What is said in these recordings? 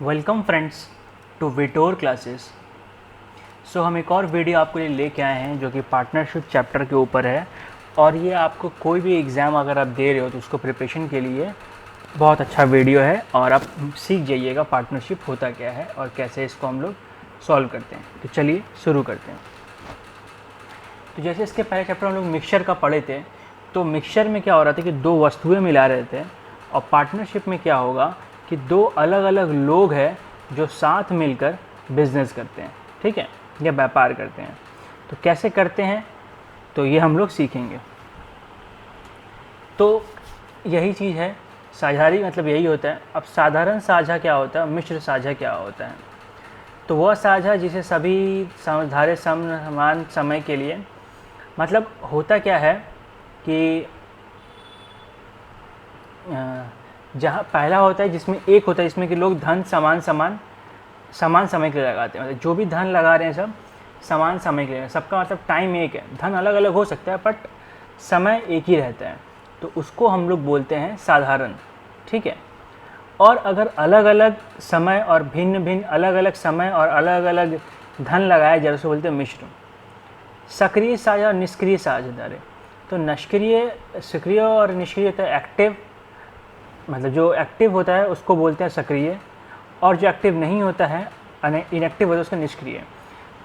Welcome friends to विटोर classes. So हम एक और वीडियो आपके लिए लेके आए हैं जो कि पार्टनरशिप चैप्टर के ऊपर है, और ये आपको कोई भी एग्ज़ाम अगर आप दे रहे हो तो उसको प्रिपरेशन के लिए बहुत अच्छा वीडियो है, और आप सीख जाइएगा पार्टनरशिप होता क्या है और कैसे इसको हम लोग सॉल्व करते हैं। तो चलिए शुरू करते हैं। तो जैसे इसके पहले चैप्टर हम लोग मिक्सचर का पढ़े थे, तो मिक्सचर में क्या हो रहा था कि दो वस्तुएं मिला रहे थे, और पार्टनरशिप में क्या होगा कि दो अलग अलग लोग हैं जो साथ मिलकर बिजनेस करते हैं, ठीक है, या व्यापार करते हैं। तो कैसे करते हैं तो ये हम लोग सीखेंगे। तो यही चीज़ है, साझारी मतलब यही होता है। अब साधारण साझा क्या होता है, मिश्र साझा क्या होता है? तो वह साझा जिसे सभी समझदारे समान समय के लिए, मतलब होता क्या है कि जहाँ पहला होता है जिसमें एक होता है जिसमें कि लोग धन समान समय के लिए लगाते हैं, मतलब जो भी धन लगा रहे हैं सब समान समय के लिए, सबका मतलब टाइम एक है। धन अलग अलग हो सकता है बट समय एक ही रहता है, तो उसको हम लोग बोलते हैं साधारण, ठीक है। और अगर अलग अलग समय और भिन्न भिन्न अलग अलग समय और अलग अलग धन लगाया जाए उसे बोलते हैं मिश्र। सक्रिय साझा और निष्क्रिय साझेदारी। तो सक्रिय और निष्क्रिय होता है एक्टिव, मतलब जो एक्टिव होता है उसको बोलते हैं सक्रिय, और जो एक्टिव नहीं होता है इनएक्टिव होता है उसका निष्क्रिय।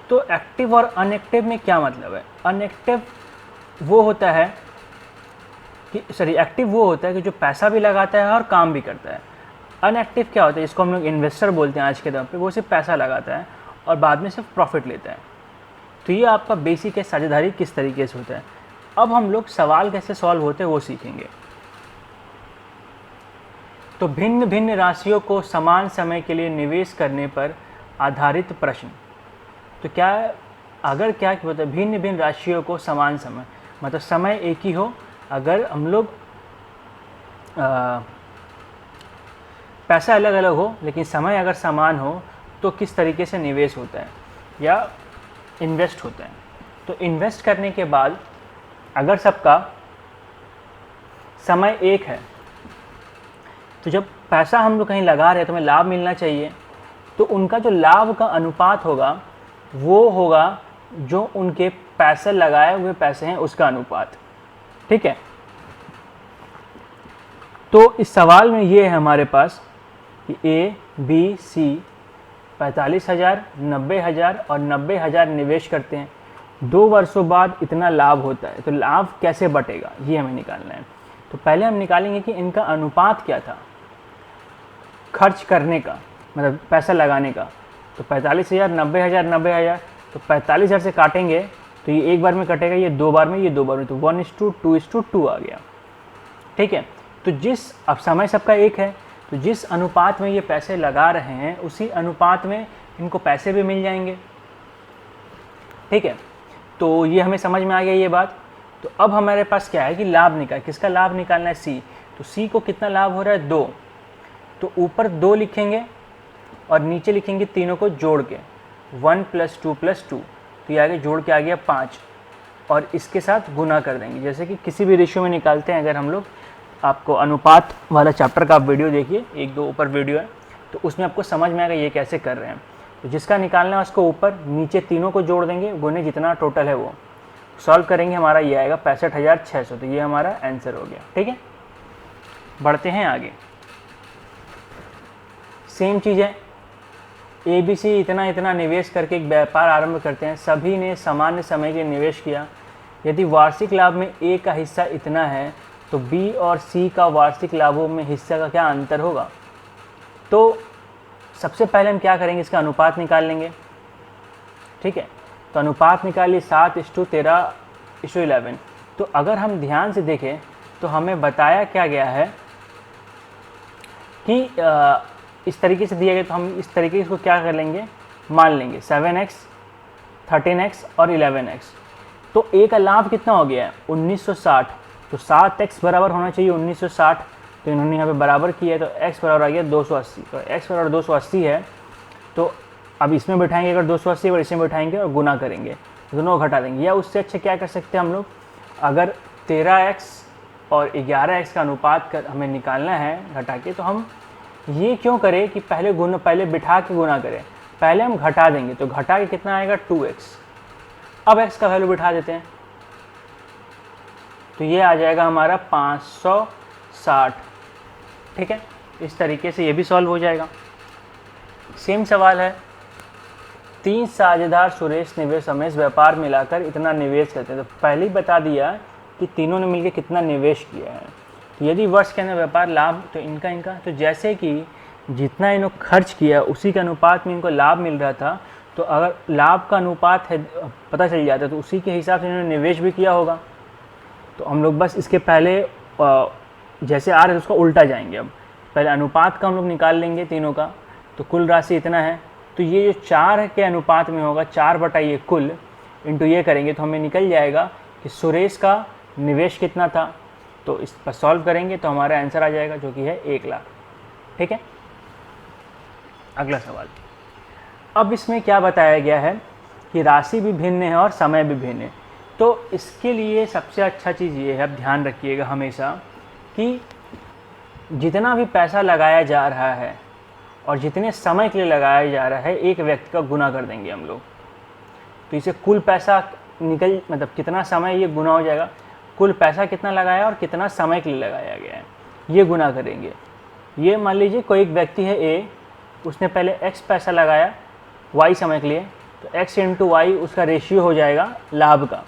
तो एक्टिव और अनएक्टिव में क्या मतलब है? अनएक्टिव वो होता है कि एक्टिव वो होता है कि जो पैसा भी लगाता है और काम भी करता है। अनएक्टिव क्या होता है, इसको हम लोग इन्वेस्टर बोलते हैं आज के दौर पे, वो सिर्फ पैसा लगाता है और बाद में सिर्फ प्रॉफिट लेता है। तो ये आपका बेसिक है साझेदारी किस तरीके से होता है। अब हम लोग सवाल कैसे सॉल्व होते हैं वो सीखेंगे। तो भिन्न भिन्न राशियों को समान समय के लिए निवेश करने पर आधारित प्रश्न। तो क्या होता है, भिन्न भिन्न राशियों को समान समय, मतलब समय एक ही हो, अगर हम लोग पैसा अलग अलग हो लेकिन समय अगर समान हो तो किस तरीके से निवेश होता है या इन्वेस्ट होता है। तो इन्वेस्ट करने के बाद अगर सबका समय एक है, तो जब पैसा हम लोग कहीं लगा रहे हैं तो हमें लाभ मिलना चाहिए, तो उनका जो लाभ का अनुपात होगा वो होगा जो उनके पैसे लगाए हुए पैसे हैं उसका अनुपात, ठीक है। तो इस सवाल में ये है हमारे पास कि ए बी सी 45,000, 90,000 और 90,000 निवेश करते हैं, 2 वर्षों बाद इतना लाभ होता है, तो लाभ कैसे बटेगा ये हमें निकालना है। तो पहले हम निकालेंगे कि इनका अनुपात क्या था खर्च करने का, मतलब पैसा लगाने का। तो 45,000, 90,000, 90,000, तो 45,000 से काटेंगे तो ये एक बार में कटेगा, ये दो बार में, ये दो बार में, तो 1:2:2 आ गया, ठीक है। तो अब समय सबका एक है, तो जिस अनुपात में ये पैसे लगा रहे हैं उसी अनुपात में इनको पैसे भी मिल जाएंगे, ठीक है। तो ये हमें समझ में आ गया ये बात। तो अब हमारे पास क्या है कि लाभ किसका लाभ निकालना है, सी। तो सी को कितना लाभ हो रहा है, 2। तो ऊपर 2 लिखेंगे और नीचे लिखेंगे तीनों को जोड़ के, 1 + 2 + 2, तो ये आगे जोड़ के आ गया 5, और इसके साथ गुना कर देंगे, जैसे कि किसी भी रेशियो में निकालते हैं। अगर हम लोग, आपको अनुपात वाला चैप्टर का आप वीडियो देखिए, 1-2 ऊपर वीडियो है, तो उसमें आपको समझ में आएगा ये कैसे कर रहे हैं। तो जिसका निकालना है उसको ऊपर नीचे तीनों को जोड़ देंगे, गुने जितना टोटल है वो सॉल्व करेंगे, हमारा ये आएगा 65,600। तो ये हमारा आंसर हो गया, ठीक है। बढ़ते हैं आगे। सेम चीज़ है, ए बी सी इतना इतना निवेश करके एक व्यापार आरंभ करते हैं, सभी ने सामान्य समय के निवेश किया। यदि वार्षिक लाभ में ए का हिस्सा इतना है तो बी और सी का वार्षिक लाभों में हिस्सा का क्या अंतर होगा। तो सबसे पहले हम क्या करेंगे, इसका अनुपात निकाल लेंगे, ठीक है। तो अनुपात निकालिए 7:13:11। तो अगर हम ध्यान से देखें तो हमें बताया क्या गया है कि इस तरीके से दिया गया, तो हम इस तरीके से इसको क्या कर लेंगे, मान लेंगे 7x, 13x और 11x। तो ए का लाभ कितना हो गया है, 1960, तो 7x बराबर होना चाहिए 1960, तो इन्होंने यहाँ पे बराबर किया है, तो x बराबर आ गया 280। तो x बराबर 280 है, तो अब इसमें बैठाएंगे अगर 280 और इसमें बैठाएंगे और गुना करेंगे, दोनों घटा देंगे। या उससे अच्छा क्या कर सकते हैं हम लोग, अगर 13x और 11x का अनुपात हमें निकालना है घटा के, तो हम ये क्यों करें कि पहले बिठा के गुना करें, पहले हम घटा देंगे, तो घटा के कितना आएगा 2x। अब x का वैल्यू बिठा देते हैं, तो ये आ जाएगा हमारा 560। ठीक है, इस तरीके से ये भी सॉल्व हो जाएगा। सेम सवाल है, 3 साझेदार सुरेश निवेश रमेश व्यापार मिलाकर इतना निवेश करते हैं। तो पहले ही बता दिया कि तीनों ने मिलकर कितना निवेश किया है। तो यदि वर्ष के अंदर व्यापार लाभ, तो इनका तो जैसे कि जितना इन्होंने खर्च किया उसी के अनुपात में इनको लाभ मिल रहा था, तो अगर लाभ का अनुपात है पता चल जाता तो उसी के हिसाब से इन्होंने निवेश भी किया होगा। तो हम लोग बस इसके पहले जैसे आ रहे उसका उल्टा जाएंगे। अब पहले अनुपात का हम लोग निकाल लेंगे तीनों का, तो कुल राशि इतना है, तो ये जो 4 के अनुपात में होगा, 4 बटा ये कुल इंटू ये करेंगे तो हमें निकल जाएगा कि सुरेश का निवेश कितना था। तो इस पर सॉल्व करेंगे तो हमारा आंसर आ जाएगा जो कि है 1 लाख। ठीक है, अगला सवाल। अब इसमें क्या बताया गया है कि राशि भी भिन्न है और समय भी भिन्न है। तो इसके लिए सबसे अच्छा चीज़ ये है, अब ध्यान रखिएगा हमेशा कि जितना भी पैसा लगाया जा रहा है और जितने समय के लिए लगाया जा रहा है, एक व्यक्ति का गुना कर देंगे हम लोग, तो इसे कुल पैसा मतलब कितना समय ये गुना हो जाएगा, कुल पैसा कितना लगाया और कितना समय के लिए लगाया गया है, ये गुना करेंगे। ये मान लीजिए कोई एक व्यक्ति है ए, उसने पहले x पैसा लगाया y समय के लिए, तो x इंटू वाई उसका रेशियो हो जाएगा लाभ का।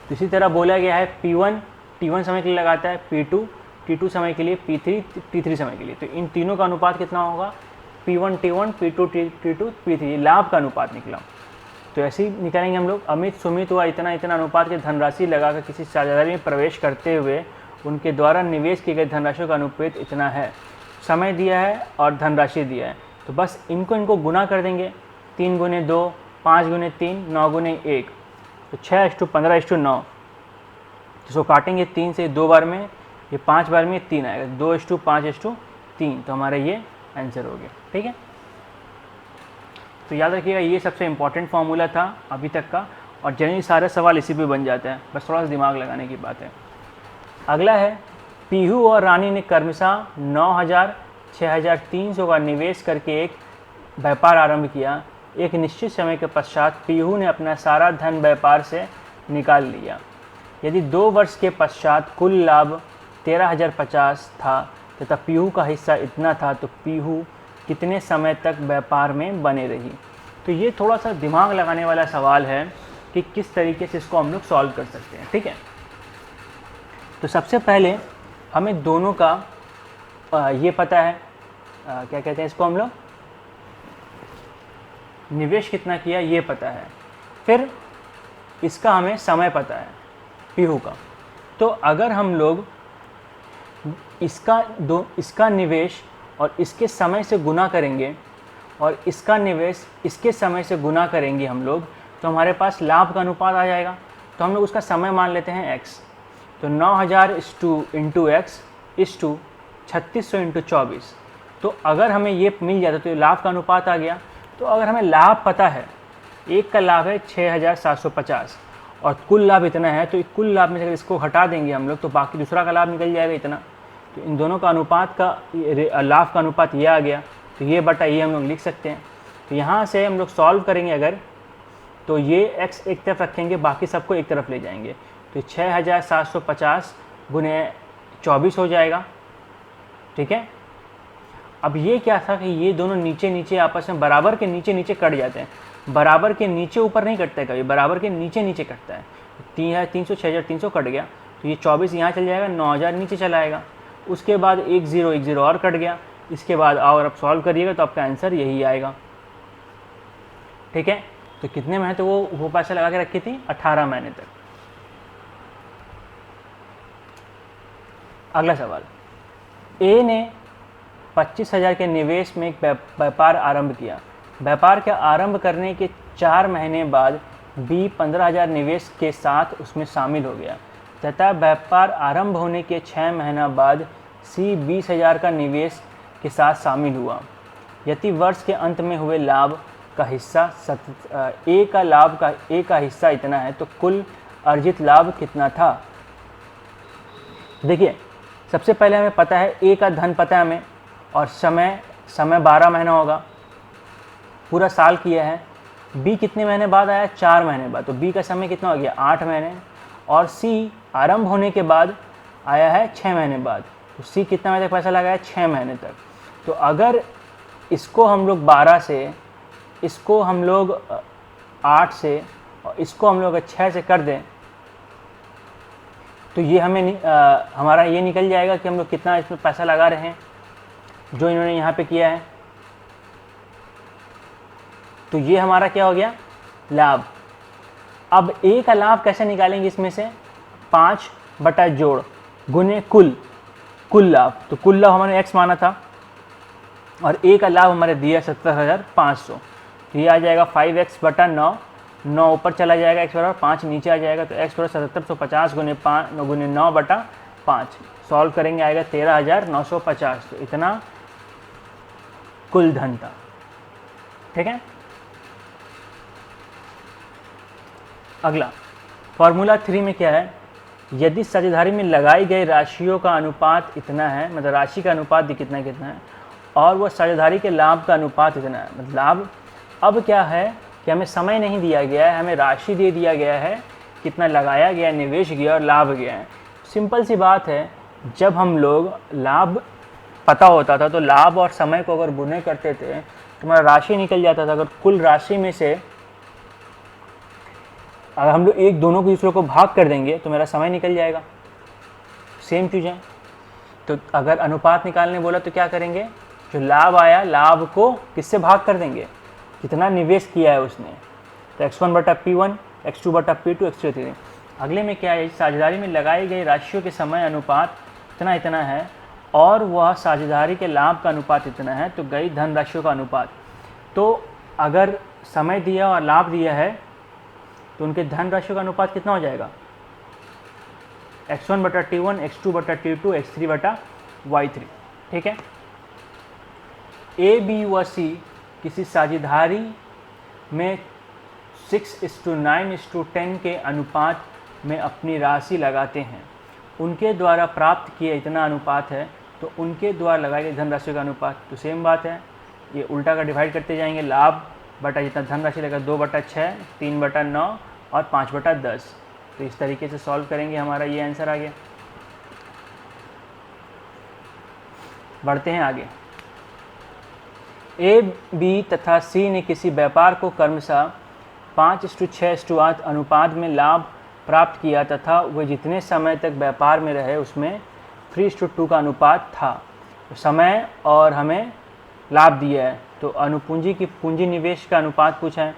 तो इसी तरह बोला गया है P1 T1 समय के लिए लगाता है, P2 T2 समय के लिए, P3 T3 समय के लिए। तो इन तीनों का अनुपात कितना होगा, P1 T1 P2 T2 P3, लाभ का अनुपात निकला। तो ऐसे ही निकालेंगे हम लोग। अमित सुमित व इतना इतना अनुपात की धनराशि लगाकर किसी साझेदारी में प्रवेश करते हुए उनके द्वारा निवेश की गई धनराशि का अनुपात इतना है। समय दिया है और धनराशि दिया है, तो बस इनको गुना कर देंगे। 3 गुने 2, 5 गुने 3, 9 गुने 1, तो 6:15:9। इसको काटेंगे 3 से 2 बार में, ये 5 बार में 3 आएगा, 2:5:3। तो हमारा ये आंसर हो गया। ठीक है, तो याद रखिएगा ये सबसे इम्पॉर्टेंट फार्मूला था अभी तक का, और जनरली सारे सवाल इसी पे बन जाते हैं, बस थोड़ा सा दिमाग लगाने की बात है। अगला है, पीहू और रानी ने क्रमशः 9,000 6,300 का निवेश करके एक व्यापार आरंभ किया। एक निश्चित समय के पश्चात पीहू ने अपना सारा धन व्यापार से निकाल लिया। यदि 2 वर्ष के पश्चात कुल लाभ 13,050 था तथा पीहू का हिस्सा इतना था, तो पीहू कितने समय तक व्यापार में बने रही। तो ये थोड़ा सा दिमाग लगाने वाला सवाल है कि किस तरीके से इसको हम लोग सॉल्व कर सकते हैं। ठीक है, तो सबसे पहले हमें दोनों का ये पता है, क्या कहते हैं इसको हम लोग, निवेश कितना किया ये पता है, फिर इसका हमें समय पता है पीहू का। तो अगर हम लोग इसका निवेश और इसके समय से गुना करेंगे और इसका निवेश इसके समय से गुना करेंगे हम लोग, तो हमारे पास लाभ का अनुपात आ जाएगा। तो हम लोग उसका समय मान लेते हैं x। तो 9,000 इंटू x इस टू 3600 इंटू 24। तो अगर हमें ये मिल जाता तो लाभ का अनुपात आ गया। तो अगर हमें लाभ पता है, एक का लाभ है 6,750 और कुल लाभ इतना है, तो कुल लाभ में से अगर इसको हटा देंगे हम लोग तो बाकी दूसरा का लाभ निकल जाएगा इतना। तो इन दोनों का अनुपात का लाभ का अनुपात ये आ गया, तो ये बटा ये हम लोग लिख सकते हैं। तो यहाँ से हम लोग सॉल्व करेंगे अगर, तो ये x एक तरफ रखेंगे, बाकी सबको एक तरफ ले जाएंगे। तो 6,750 गुने 24 हो जाएगा। ठीक है, अब ये क्या था कि ये दोनों नीचे नीचे आपस में बराबर के नीचे नीचे कट जाते हैं। बराबर के नीचे ऊपर नहीं कटता है कभी, बराबर के नीचे नीचे कटता है। 3,300 6,300 कट गया, तो ये 24 यहाँ चल जाएगा, 9,000 नीचे चला आएगा। उसके बाद 1 0 और कट गया। इसके बाद और आप सॉल्व करिएगा तो आपका आंसर यही आएगा। ठीक है, तो कितने महीने तो वो पैसा लगा के रखी थी, 18 महीने तक। अगला सवाल, ए ने 25,000 के निवेश में एक व्यापार आरंभ किया। व्यापार के आरंभ करने के 4 महीने बाद बी 15,000 निवेश के साथ उसमें शामिल हो गया तथा व्यापार आरंभ होने के 6 महीना बाद सी 20,000 का निवेश के साथ शामिल हुआ। यदि वर्ष के अंत में हुए लाभ का हिस्सा ए का हिस्सा इतना है, तो कुल अर्जित लाभ कितना था। देखिए, सबसे पहले हमें पता है ए का धन पता है हमें और समय समय 12 महीना होगा, पूरा साल किया है। बी कितने महीने बाद आया, 4 महीने बाद, तो बी का समय कितना हो गया, 8 महीने। और सी आरंभ होने के बाद आया है 6 महीने बाद, तो सी कितना महीने तक पैसा लगाया, 6 महीने तक। तो अगर इसको हम लोग 12 से, इसको हम लोग 8 से और इसको हम लोग 6 से कर दें तो ये हमें हमारा ये निकल जाएगा कि हम लोग कितना इसमें पैसा लगा रहे हैं जो इन्होंने यहाँ पे किया है। तो ये हमारा क्या हो गया, लाभ। अब ए का लाभ कैसे निकालेंगे, इसमें से 5 बटा जोड़ गुने कुल लाभ। तो कुल लाभ हमारे x माना था और ए का लाभ हमारे दिया 70,500, तो ये आ जाएगा 5x बटा 9, 9 ऊपर चला जाएगा, x बराबर 5 नीचे आ जाएगा, तो x बराबर 7750 गुने 9 बटा 5, सॉल्व करेंगे आएगा 13,950। तो इतना कुल धन था। ठीक है, अगला फॉर्मूला 3 में क्या है, यदि साझेदारी में लगाई गई राशियों का अनुपात इतना है, मतलब राशि का अनुपात कितना है, और वो साझेदारी के लाभ का अनुपात इतना है, मतलब लाभ। अब क्या है कि हमें समय नहीं दिया गया है, हमें राशि दे दिया गया है, कितना लगाया गया, निवेश गया और लाभ गया है। सिंपल सी बात है, जब हम लोग लाभ पता होता था तो लाभ और समय को अगर गुणे करते थे तो हमारा राशि निकल जाता था। अगर कुल राशि में से अगर हम लोग एक दोनों को दूसरों को भाग कर देंगे तो मेरा समय निकल जाएगा। सेम चीज़ है। तो अगर अनुपात निकालने बोला तो क्या करेंगे, जो लाभ आया लाभ को किससे भाग कर देंगे, कितना निवेश किया है उसने। तो x1 बटा P1, x2 बटा P2, x3 3। अगले में क्या है, साझेदारी में लगाई गई राशियों के समय अनुपात इतना है और वह साझेदारी के लाभ का अनुपात इतना है, तो गई धन राशियों का अनुपात। तो अगर समय दिया और लाभ दिया है तो उनके धन राशियों का अनुपात कितना हो जाएगा, x1 बटा T1, x2 बटा T2, x3 बटा y3। ठीक है, ए बी व सी किसी साझेदारी में 6:9:10 के अनुपात में अपनी राशि लगाते हैं। उनके द्वारा प्राप्त किए इतना अनुपात है, तो उनके द्वारा लगाई गई धनराशि का अनुपात। तो सेम बात है, ये उल्टा का डिवाइड करते जाएंगे, लाभ बटा जितना धनराशि लगा 2/6, 3/9 और 5/10। तो इस तरीके से सॉल्व करेंगे, हमारा ये आंसर आ गया। बढ़ते हैं आगे। ए बी तथा सी ने किसी व्यापार को क्रमशः 5:6:8 अनुपात में लाभ प्राप्त किया तथा वे जितने समय तक व्यापार में रहे उसमें 3:2 का अनुपात था। तो समय और हमें लाभ दिया है, तो अनुपूंजी की पूंजी निवेश का अनुपात पूछा है।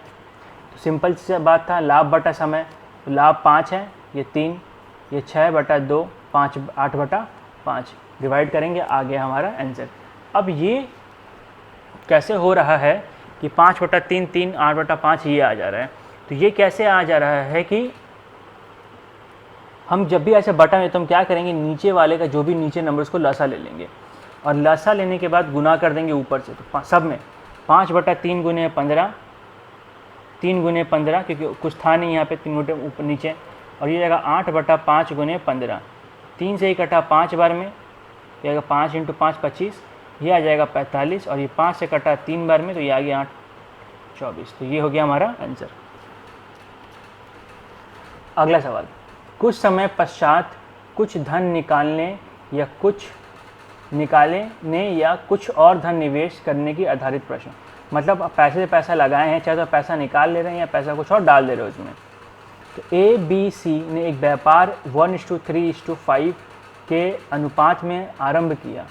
तो सिंपल सी बात था, लाभ बटा समय। तो लाभ 5 है, ये 3, ये 6/2, 5 8/5 डिवाइड करेंगे, आ गया हमारा आंसर। अब ये कैसे हो रहा है कि 5/3, 3, 8/5 ये आ जा रहा है। तो ये कैसे आ जा रहा है कि हम जब भी ऐसे बटा में तो हम क्या करेंगे, नीचे वाले का जो भी नीचे नंबर उसको लसा ले लेंगे और लसा लेने के बाद गुना कर देंगे ऊपर से। तो सब में 5/3 गुने 15, 3 गुने 15, क्योंकि कुछ था नहीं यहाँ पे 3 गुने ऊपर नीचे, और ये जाएगा 8/5 गुने 15। 3 से ही कटा 5 बार में, ये आएगा 5 × 5 25, ये आ जाएगा 45, और ये 5 से कटा 3 बार में, तो ये आ गया 8 24। तो ये हो गया हमारा आंसर। अगला सवाल, कुछ समय पश्चात कुछ धन निकालने या कुछ और धन निवेश करने की आधारित प्रश्न। मतलब पैसे से पैसा लगाए हैं, चाहे तो पैसा निकाल ले रहे हैं या पैसा कुछ और डाल दे रहे हो उसमें। तो ए बी सी ने एक व्यापार 1:3:5 के अनुपात में आरंभ किया।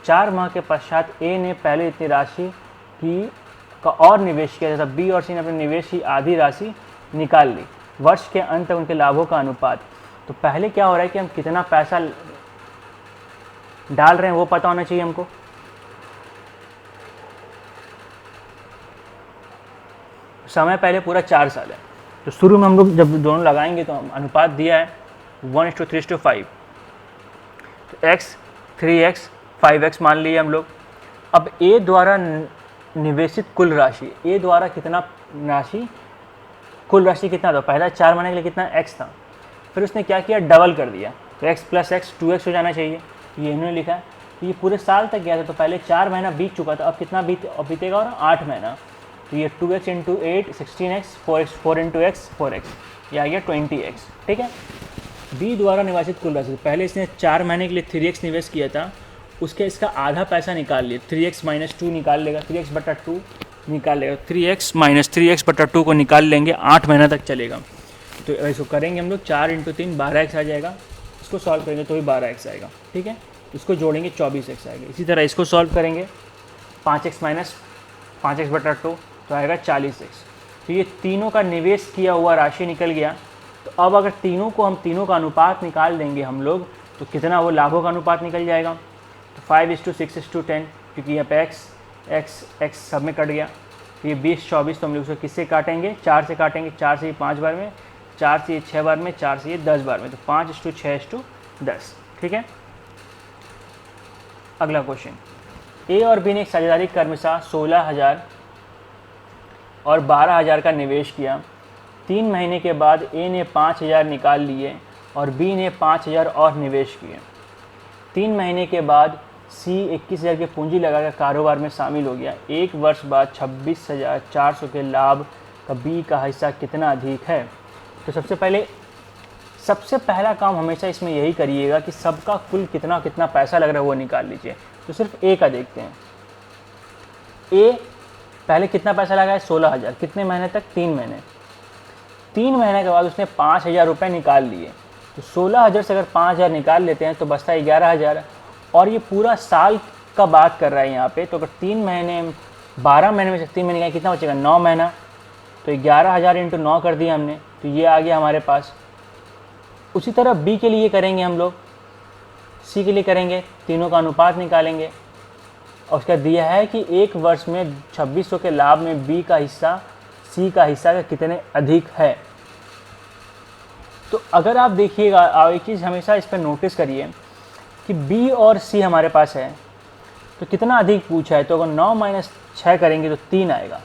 4 माह के पश्चात ए ने पहले इतनी राशि का और निवेश किया तथा बी और सी ने अपने निवेश की आधी राशि निकाल ली। वर्ष के अंत तक उनके लाभों का अनुपात। तो पहले क्या हो रहा है कि हम कितना पैसा डाल रहे हैं वो पता होना चाहिए हमको। समय पहले पूरा 4 साल है, तो शुरू में हम लोग जब दोनों लगाएंगे तो अनुपात दिया है 1:3:5, तो x 3x 5x मान लिए हम लोग। अब ए द्वारा निवेशित कुल राशि, ए द्वारा कितना राशि, कुल राशि कितना था, पहला 4 महीने के लिए कितना x था, फिर उसने क्या किया, डबल कर दिया। तो x + x 2x हो जाना चाहिए, ये इन्होंने लिखा है। तो ये पूरे साल तक गया था, तो पहले 4 महीना बीत चुका था, अब कितना बीतेगा और 8 महीना। तो ये 2x into 8 16x, 4x 4 into x 4x, ये आ गया 20x। ठीक है, बी द्वारा निवासित कुल राशि, पहले इसने 4 महीने के लिए 3x निवेश किया था, उसके इसका आधा पैसा निकाल लिया, 3x माइनस 2 निकाल लेगा, 3x बटा 2 निकाल लेगा, 3x माइनस 3x बटा 2 को निकाल लेंगे, 8 महीना तक चलेगा। तो इसको करेंगे हम लोग, 4 इंटू 3 12x आ जाएगा, इसको सॉल्व करेंगे तो भी 12x आएगा। ठीक है, इसको जोड़ेंगे 24x आएगा। इसी तरह इसको सॉल्व करेंगे, 5x माइनस 5x बटा 2 तो आएगा 40x। तो ये तीनों का निवेश किया हुआ राशि निकल गया। तो अब अगर तीनों का अनुपात निकाल देंगे हम लोग, तो कितना वो लाभों का अनुपात निकल जाएगा। तो 5:6:10, क्योंकि यहाँ पे x सब में कट गया, तो ये 20-24, तो हम लोग उसको किससे काटेंगे, 4 से काटेंगे, 4 से ये 5 बार में, 4 से ये 6 बार में, 4 से ये 10 बार में, तो 5:6:10। ठीक है, अगला क्वेश्चन, ए और बी ने एक साझेदारी क्रमशः 16,000 और 12,000 का निवेश किया। 3 महीने के बाद ए ने 5,000 निकाल लिए और बी ने 5,000 और निवेश किए। 3 महीने के बाद सी 21,000 की पूंजी लगाकर कारोबार में शामिल हो गया। 1 वर्ष बाद 26,400 के लाभ का बी का हिस्सा कितना अधिक है। तो सबसे पहला काम हमेशा इसमें यही करिएगा कि सबका कुल कितना कितना पैसा लग रहा है वो निकाल लीजिए। तो सिर्फ ए का देखते हैं, ए पहले कितना पैसा लगा है, 16,000, कितने महीने तक, 3 महीने। 3 महीने के बाद उसने 5,000 रुपये निकाल लिए। तो 16,000 से अगर 5,000 निकाल लेते हैं तो बचता है 11,000, और ये पूरा साल का बात कर रहा है यहाँ पे। तो अगर 3 महीने 12 महीने में से 3 महीने का कितना बचेगा, 9 महीना, तो 11,000 इंटू 9 कर दिया हमने, तो ये आ गया हमारे पास। उसी तरह बी के लिए करेंगे हम लोग, सी के लिए करेंगे, तीनों का अनुपात निकालेंगे, और उसका दिया है कि 1 वर्ष में 2600 के लाभ में बी का हिस्सा सी का हिस्सा का कितने अधिक है। तो अगर आप देखिएगा, एक चीज़ हमेशा इस पर नोटिस करिए कि बी और सी हमारे पास है, तो कितना अधिक पूछा है। तो अगर 9 माइनस 6 करेंगे तो 3 आएगा,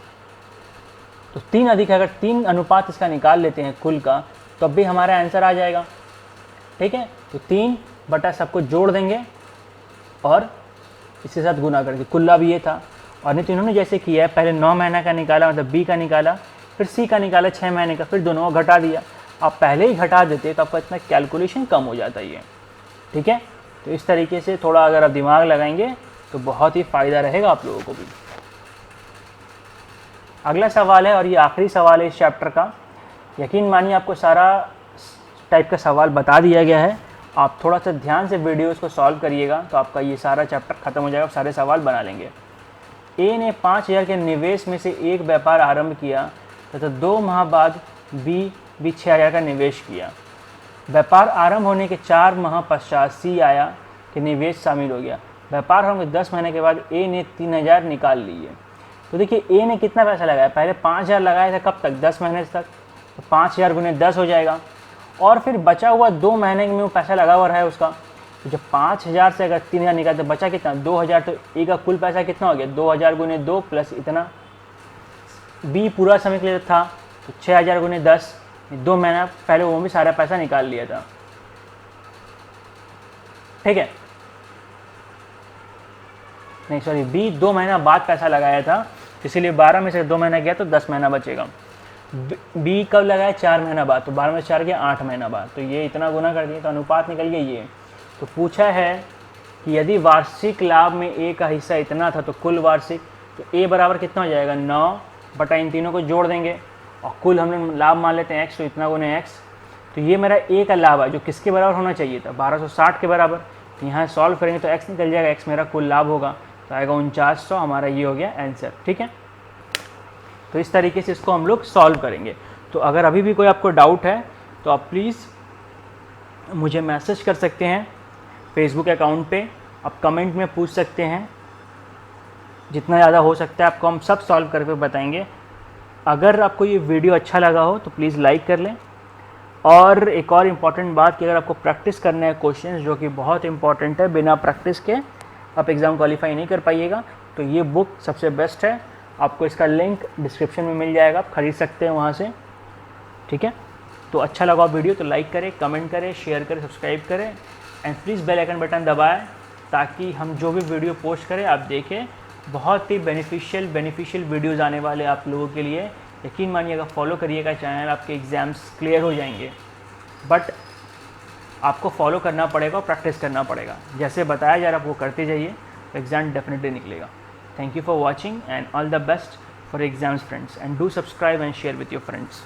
तो 3 अधिक है। अगर 3 अनुपात इसका निकाल लेते हैं कुल का, तो अब भी हमारा आंसर आ जाएगा। ठीक है, तो 3 बटा सबको जोड़ देंगे और इसके साथ गुना करके, कुल्ला भी ये था। और नहीं तो इन्होंने जैसे किया है, पहले 9 महीने का निकाला, मतलब बी का निकाला, फिर सी का निकाला 6 महीने का, फिर दोनों को घटा दिया। आप पहले ही घटा देते तो आपका इतना कैलकुलेशन कम हो जाता है ये। ठीक है, तो इस तरीके से थोड़ा अगर आप दिमाग लगाएंगे तो बहुत ही फ़ायदा रहेगा आप लोगों को भी। अगला सवाल है, और ये आखिरी सवाल है इस चैप्टर का। यकीन मानिए आपको सारा टाइप का सवाल बता दिया गया है। आप थोड़ा सा ध्यान से वीडियोस को सॉल्व करिएगा तो आपका ये सारा चैप्टर खत्म हो जाएगा, आप सारे सवाल बना लेंगे। ए ने 5,000 के निवेश में से एक व्यापार आरंभ किया तथा 2 माह बाद बी भी 6,000 का निवेश किया। व्यापार आरंभ होने के 4 माह पश्चात सी आया कि निवेश शामिल हो गया। व्यापार होने के 10 महीने के बाद ए ने 3,000 निकाल लिए। तो देखिए ए ने कितना पैसा लगाया, पहले 5,000 लगाया था, कब तक, 10 महीने तक, तो 5,000 गुने 10 हो जाएगा। और फिर बचा हुआ 2 महीने में वो पैसा लगा हुआ है उसका। तो जब 5,000 से अगर 3,000 निकालते तो बचा कितना, 2,000। तो ए का कुल पैसा कितना हो गया, 2,000 गुने 2 प्लस इतना। बी पूरा समय के लिए था तो 6,000 गुने 10, 2 महीना पहले वो भी सारा पैसा निकाल लिया था। ठीक है, नहीं सॉरी, बी 2 महीना बाद पैसा लगाया था, इसीलिए 12 में से 2 महीना गया तो 10 महीना बचेगा। बी कब लगाया, 4 महीना बाद, तो 12 में से 4 गया 8 महीना बाद, तो ये इतना गुना कर दिया, तो अनुपात निकल गया ये। तो पूछा है कि यदि वार्षिक लाभ में ए का हिस्सा इतना था तो कुल वार्षिक, तो ए बराबर कितना हो जाएगा, 9 बटा इन तीनों को जोड़ देंगे और कुल हमने लाभ मान लेते हैं x, तो इतना गुने x। तो ये मेरा ए का लाभ है जो किसके बराबर होना चाहिए था, 1260 के बराबर। यहाँ सॉल्व करेंगे तो x निकल जाएगा, x मेरा कुल लाभ होगा, तो आएगा 4900, हमारा ये हो गया आंसर। ठीक है, तो इस तरीके से इसको हम लोग सॉल्व करेंगे। तो अगर अभी भी कोई आपको डाउट है तो आप प्लीज़ मुझे मैसेज कर सकते हैं फेसबुक अकाउंट पे, आप कमेंट में पूछ सकते हैं, जितना ज़्यादा हो सकता है आपको हम सब सॉल्व करके बताएंगे। अगर आपको ये वीडियो अच्छा लगा हो तो प्लीज़ लाइक कर लें। और एक और इम्पॉर्टेंट बात कि अगर आपको प्रैक्टिस करना है क्वेश्चंस, जो कि बहुत इंपॉर्टेंट है, बिना प्रैक्टिस के आप एग्ज़ाम क्वालिफाई नहीं कर पाइएगा, तो ये बुक सबसे बेस्ट है। आपको इसका लिंक डिस्क्रिप्शन में मिल जाएगा, आप खरीद सकते हैं वहाँ से। ठीक है, तो अच्छा लगा वीडियो तो लाइक करें, कमेंट करें, शेयर करें, सब्सक्राइब करें, and please bell icon button दबाएं ताकि हम जो भी वीडियो पोस्ट करें आप देखें। बहुत ही बेनिफिशियल वीडियोज़ आने वाले आप लोगों के लिए। यकीन मानिएगा, फॉलो करिएगा चैनल, आपके एग्ज़ाम्स क्लियर हो जाएंगे। बट आपको फॉलो करना पड़ेगा और प्रैक्टिस करना पड़ेगा। जैसे बताया जा रहा है आप वो करते जाइए, तो एग्ज़ाम डेफिनेटली निकलेगा। Thank you for watching and all the best for exams friends, and do subscribe and share with your friends.